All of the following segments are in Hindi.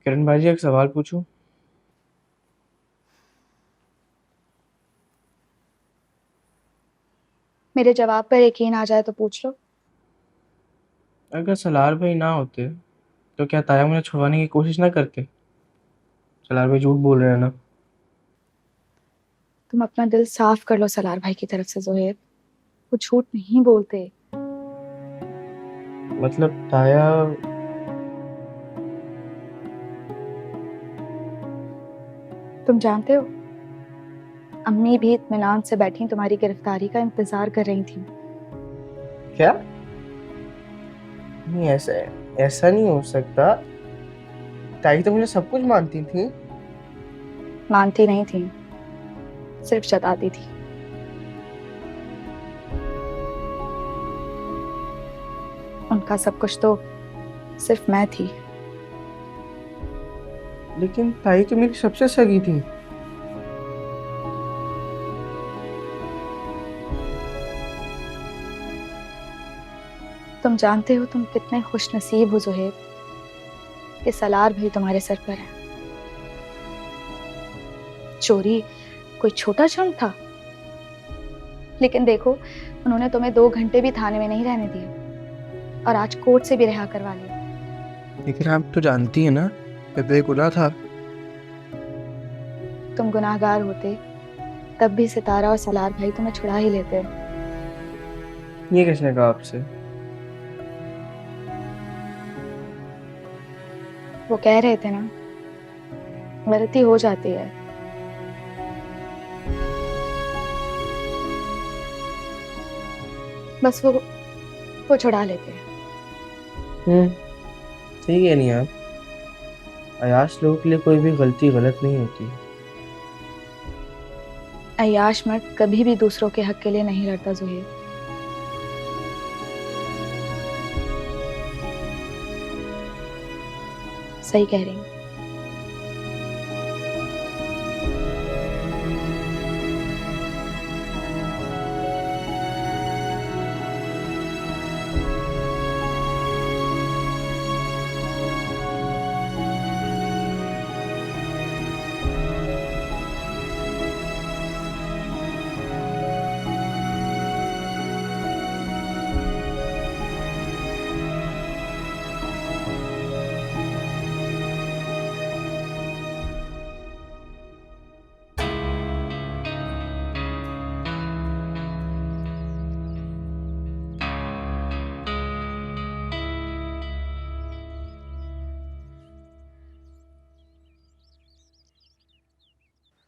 किरण भाई एक सवाल पूछूं? मेरे जवाब पर यकीन आ जाए तो पूछ लो। अगर सलार भाई ना होते तो क्या ताया मुझे छुड़वाने की कोशिश ना करते? सलार भाई झूठ बोल रहे हैं ना? तुम अपना दिल साफ कर लो सलार भाई की तरफ से जोहेब। वो झूठ नहीं बोलते। मतलब ताया। तुम जानते हो, अम्मी भी इत्मीनान से बैठी तुम्हारी गिरफ्तारी का इंतजार कर रही थी। क्या? नहीं, ऐसा ऐसा नहीं हो सकता। ताई तो मुझे सब कुछ मानती थी। मानती नहीं थी, सिर्फ जताती थी। उनका सब कुछ तो सिर्फ मैं थी। लेकिन ताई तो मेरी सबसे सगी थी। तुम जानते हो तुम कितने खुशनसीब हो जोहेब कि सलार भी तुम्हारे सर पर है। चोरी कोई छोटा जुर्म था, लेकिन देखो उन्होंने तुम्हें 2 घंटे भी थाने में नहीं रहने दिए और आज कोर्ट से भी रिहा करवा लिया। लेकिन आप तो जानती है ना, मैं बेगुनाह था। तुम गुनाहगार होते तब भी सितारा और सलार भाई तुम्हें छुड़ा ही लेते। ये किसने कहा आपसे? वो कह रहे थे ना, गलती हो जाती है। बस वो छुड़ा लेते हैं। हम्म। सही है नहीं आप। अयाश लोगों के लिए कोई भी गलती गलत नहीं होती। अय्याश मर्द कभी भी दूसरों के हक के लिए नहीं लड़ता जुहेब। सही कह रही हूँ।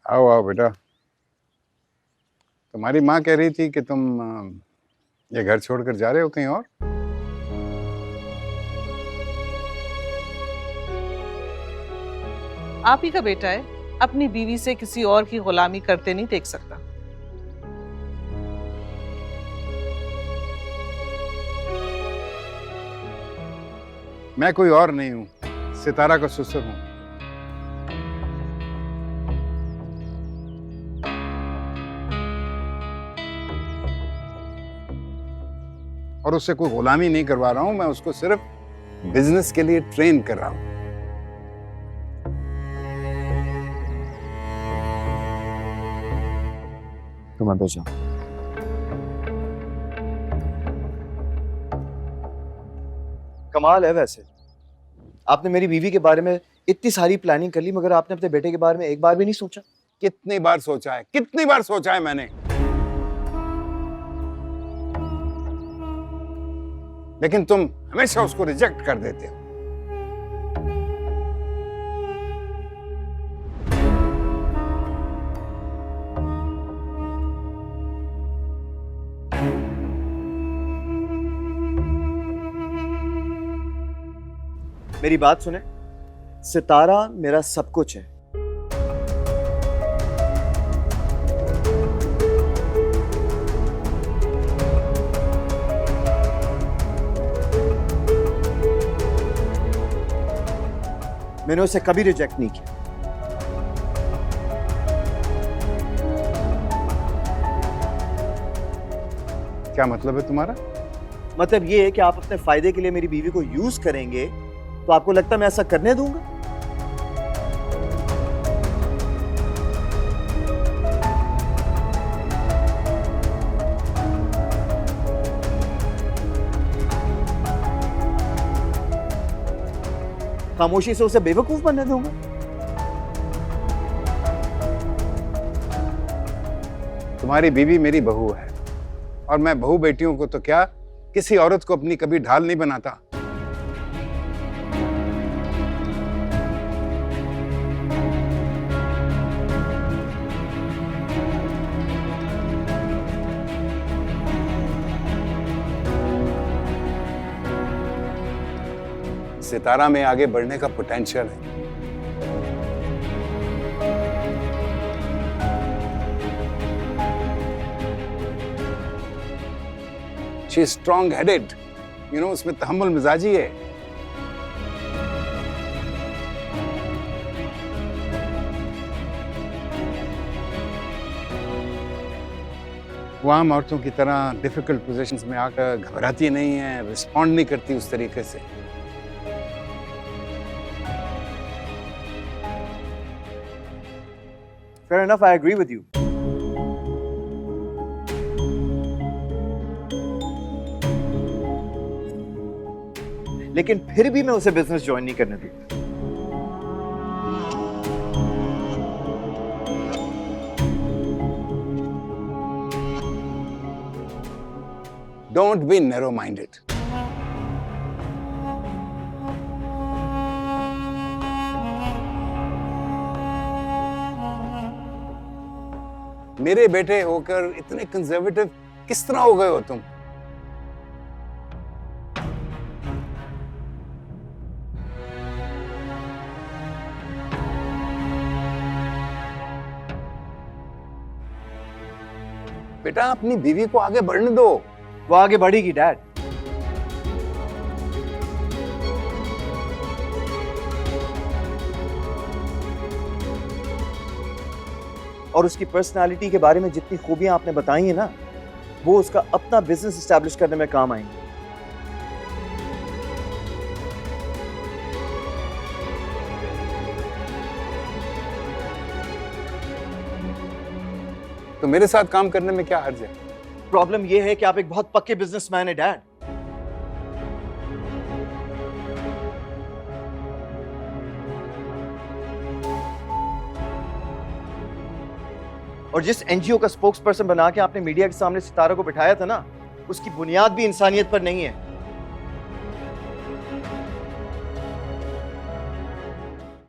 आओ आओ बेटा। तुम्हारी माँ कह रही थी कि तुम ये घर छोड़कर जा रहे हो कहीं और। आप ही का बेटा है, अपनी बीवी से किसी और की गुलामी करते नहीं देख सकता। मैं कोई और नहीं हूँ, सितारा का ससुर हूँ। और उससे कोई गुलामी नहीं करवा रहा हूँ, मैं उसको सिर्फ बिजनेस के लिए ट्रेन कर रहा हूँ। तुम अंदर जाओ। कमाल है वैसे, आपने मेरी बीवी के बारे में इतनी सारी प्लानिंग कर ली मगर आपने अपने बेटे के बारे में एक बार भी नहीं सोचा। कितनी बार सोचा है, कितनी बार सोचा है मैंने, लेकिन तुम हमेशा उसको रिजेक्ट कर देते हो। मेरी बात सुने, सितारा मेरा सब कुछ है। मैंने उसे कभी रिजेक्ट नहीं किया। क्या मतलब है तुम्हारा? मतलब ये है कि आप अपने फायदे के लिए मेरी बीवी को यूज करेंगे, तो आपको लगता है मैं ऐसा करने दूंगा? खामोशी से उसे बेवकूफ बनने दूंगा? तुम्हारी बीवी मेरी बहू है, और मैं बहू बेटियों को तो क्या, किसी औरत को अपनी कभी ढाल नहीं बनाता। सितारा में आगे बढ़ने का पोटेंशियल है। She is strong headed, you know, उसमें तहम्मुल मिजाजी है। वो आम औरतों की तरह डिफिकल्ट पोजीशंस में आकर घबराती नहीं है, रिस्पॉन्ड नहीं करती उस तरीके से। Fair enough, I agree with you. लेकिन फिर भी मैं उसे बिजनेस ज्वाइन नहीं करने दूंगा। Don't be narrow-minded. मेरे बेटे होकर इतने कंजर्वेटिव किस तरह हो गए हो तुम? बेटा, अपनी बीवी को आगे बढ़ने दो। वो आगे बढ़ेगी डैड। और उसकी पर्सनालिटी के बारे में जितनी खूबियां आपने बताई हैं ना, वो उसका अपना बिजनेस एस्टैब्लिश करने में काम आएंगी। तो मेरे साथ काम करने में क्या हर्ज है? प्रॉब्लम ये है कि आप एक बहुत पक्के बिजनेसमैन हैं डैड। और जिस एनजीओ का स्पोक्स पर्सन बना के आपने मीडिया के सामने सितारा को बिठाया था ना, उसकी बुनियाद भी इंसानियत पर नहीं है।